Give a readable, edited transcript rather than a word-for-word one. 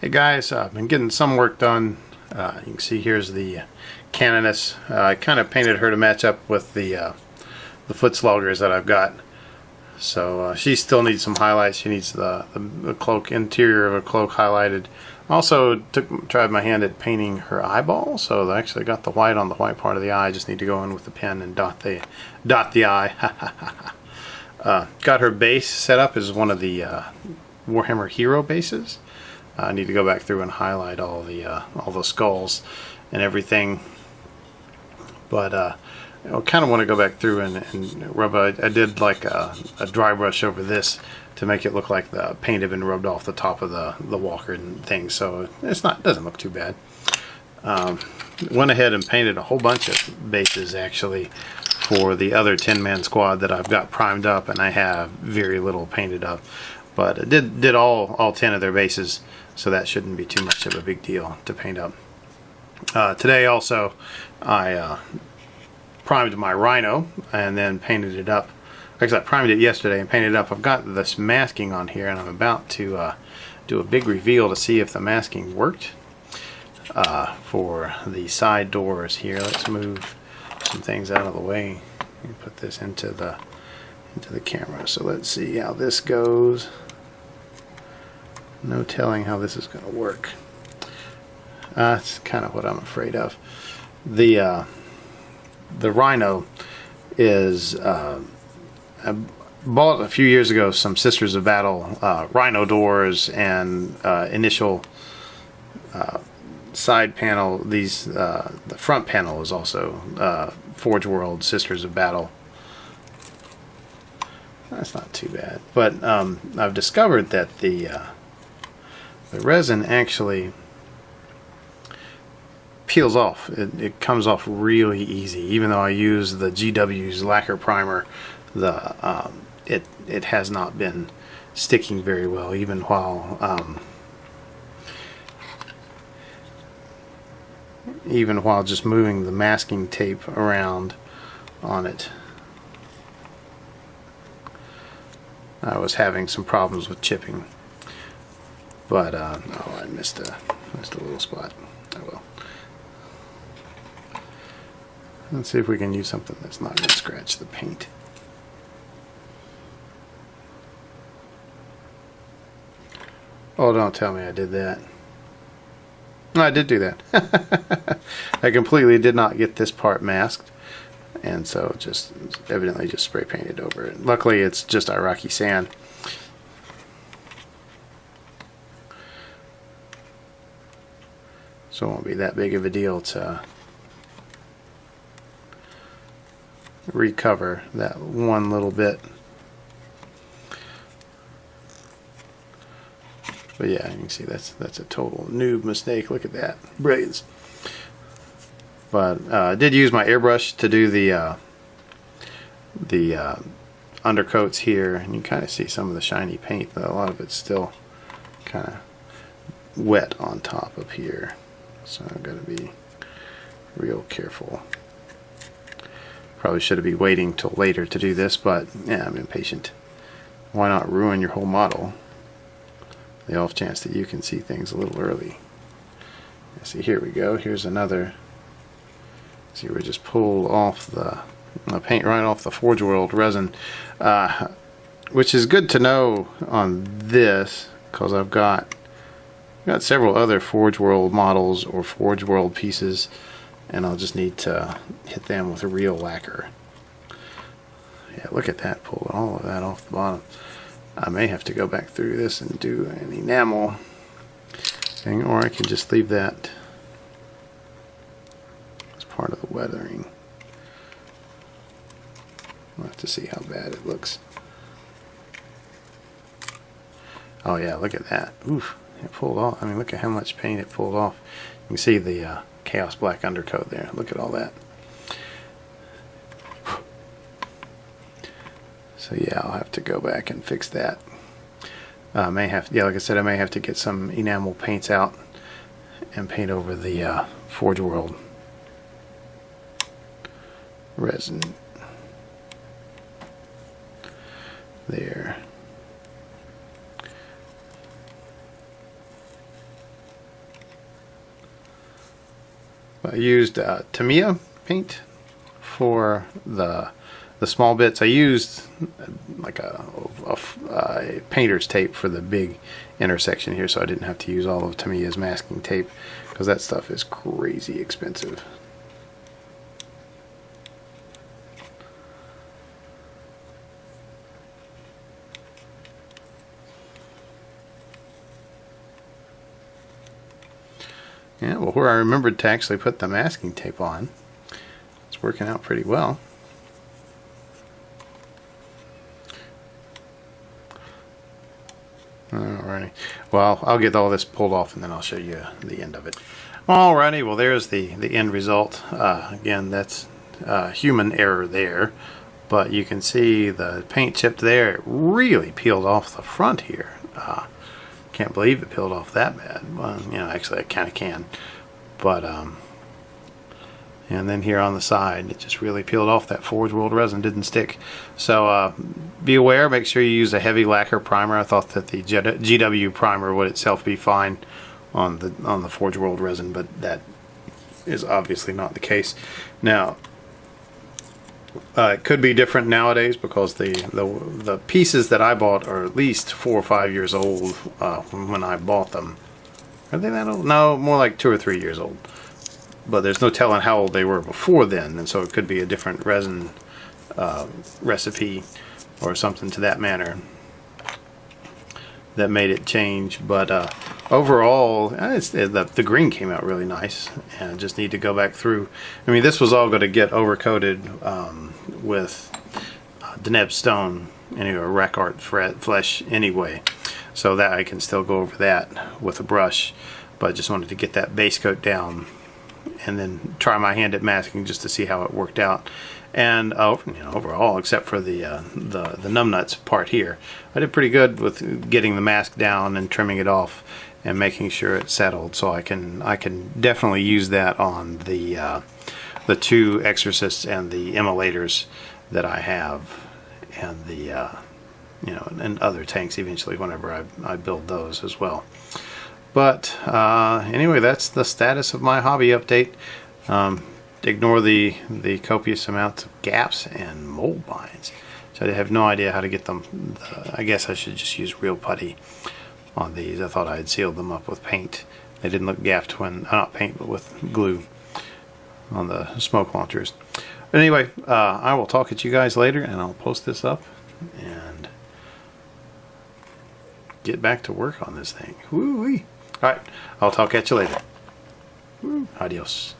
Hey guys, I've been getting some work done. You can see here's the Canoness. I kind of painted her to match up with the foot sloggers that I've got. So she still needs some highlights. She needs the cloak, interior of a cloak highlighted. Also tried my hand at painting her eyeball. So I actually got the white on the white part of the eye. I just need to go in with the pen and dot the eye. Got her base set up as one of the Warhammer Hero bases. I need to go back through and highlight all the skulls and everything, but I kind of want to go back through and rub. I did like a dry brush over this to make it look like the paint had been rubbed off the top of the walker and things, so it doesn't look too bad. Went ahead and painted a whole bunch of bases actually for the other 10-man squad that I've got primed up, and I have very little painted up, but I did all 10 of their bases. So that shouldn't be too much of a big deal to paint up. Today also I primed my Rhino and then painted it up. Actually I primed it yesterday and painted it up. I've got this masking on here and I'm about to do a big reveal to see if the masking worked for the side doors here. Let's move some things out of the way and put this into the camera. So let's see how this goes. No telling how this is going to work. That's kind of what I'm afraid of. The Rhino is I bought a few years ago some Sisters of Battle Rhino doors and initial side panel. The front panel is also Forge World Sisters of Battle. That's not too bad, but I've discovered that the resin actually peels off. It comes off really easy. Even though I use the GW's lacquer primer, it has not been sticking very well, even while just moving the masking tape around on it. I was having some problems with chipping. But oh, I missed a little spot. I will. Let's see if we can use something that's not going to scratch the paint. Oh, don't tell me I did that. No, I did do that. I completely did not get this part masked, and so just evidently just spray painted over it. Luckily, it's just Iraqi sand. So it won't be that big of a deal to recover that one little bit. But yeah, you can see that's a total noob mistake. Look at that. Brilliance. But I did use my airbrush to do the undercoats here, and you kind of see some of the shiny paint, though a lot of it's still kind of wet on top of here. So I've got to be real careful. Probably should have been waiting till later to do this, but yeah, I'm impatient. Why not ruin your whole model? The off chance that you can see things a little early. See, here we go. Here's another. See, we just pulled off the paint right off the Forge World Resin, which is good to know on this because I've got several other Forge World models or Forge World pieces, and I'll just need to hit them with a real lacquer. Yeah, look at that, pull all of that off the bottom. I may have to go back through this and do an enamel thing, or I can just leave that as part of the weathering. We'll have to see how bad it looks. Oh yeah, look at that. Oof. It pulled off. I mean, look at how much paint it pulled off. You can see the Chaos Black undercoat there. Look at all that. So yeah, I'll have to go back and fix that. Yeah, like I said, I may have to get some enamel paints out and paint over the Forge World resin there. I used Tamiya paint for the small bits. I used like a painter's tape for the big intersection here, so I didn't have to use all of Tamiya's masking tape, because that stuff is crazy expensive. Yeah, well, where I remembered to actually put the masking tape on, it's working out pretty well. Alrighty, well, I'll get all this pulled off and then I'll show you the end of it. Alrighty, well, there's the end result. Again, that's human error there, but you can see the paint chip there. It really peeled off the front here. Can't believe it peeled off that bad. Well, you know, actually I kind of can, but and then here on the side it just really peeled off. That Forge World Resin didn't stick, so be aware, make sure you use a heavy lacquer primer. I thought that the GW primer would itself be fine on the Forge World Resin, but that is obviously not the case. Now it could be different nowadays, because the pieces that I bought are at least 4 or 5 years old when I bought them. Are they that old? No, more like 2 or 3 years old. But there's no telling how old they were before then, and so it could be a different resin recipe or something to that manner that made it change. But overall, the green came out really nice, and I just need to go back through. I mean, this was all going to get overcoated with Deneb stone, anyway, rack art flesh anyway, so that I can still go over that with a brush. But I just wanted to get that base coat down and then try my hand at masking just to see how it worked out. And you know, overall, except for the numbnuts part here, I did pretty good with getting the mask down and trimming it off and making sure it settled. So I can definitely use that on the 2 exorcists and the immolators that I have, and the you know, and other tanks eventually whenever I build those as well. But anyway, that's the status of my hobby update. Ignore the copious amounts of gaps and mold binds. So I have no idea how to get them. I guess I should just use real putty on these. I thought I had sealed them up with paint. They didn't look gapped when, not paint, but with glue on the smoke launchers. But anyway, I will talk at you guys later, and I'll post this up and get back to work on this thing. Woo-wee. All right, I'll talk at you later. Adios.